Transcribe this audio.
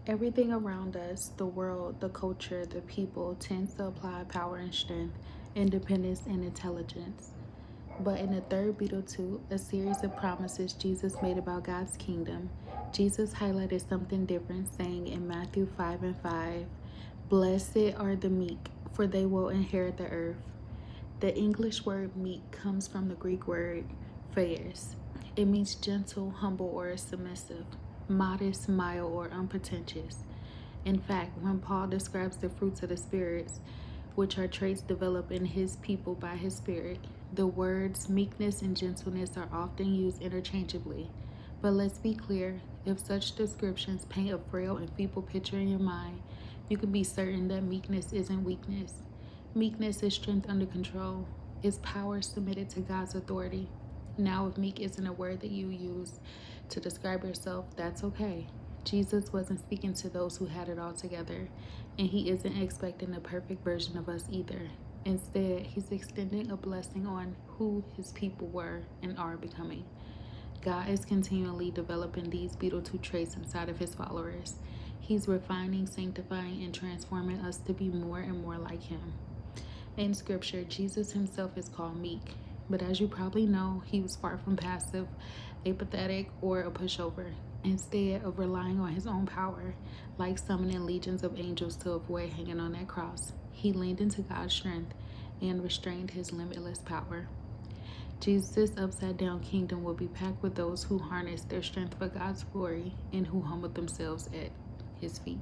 Everything around us, the world, the culture, the people, tends to apply power and strength, independence and intelligence. But in the third Beatitude, a series of promises Jesus made about God's kingdom, Jesus highlighted something different, saying in Matthew 5 and 5, "Blessed are the meek, for they will inherit the earth." The English word meek comes from the Greek word phaes. It means gentle, humble, or submissive, modest, mild, or unpretentious. In fact, when Paul describes the fruits of the spirits, which are traits developed in his people by his spirit, the words meekness and gentleness are often used interchangeably. But let's be clear, if such descriptions paint a frail and feeble picture in your mind, you can be certain that meekness isn't weakness. Meekness is strength under control, is power submitted to God's authority. Now, if meek isn't a word that you use to describe yourself, that's okay. Jesus wasn't speaking to those who had it all together, and he isn't expecting a perfect version of us either. Instead, he's extending a blessing on who his people were and are becoming. God is continually developing these Beatitude traits inside of his followers. He's refining, sanctifying, and transforming us to be more and more like him. In scripture, Jesus himself is called meek, but as you probably know, he was far from passive, apathetic, or a pushover. Instead of relying on his own power, like summoning legions of angels to avoid hanging on that cross, he leaned into God's strength and restrained his limitless power. Jesus' upside down kingdom will be packed with those who harness their strength for God's glory and who humble themselves at his feet.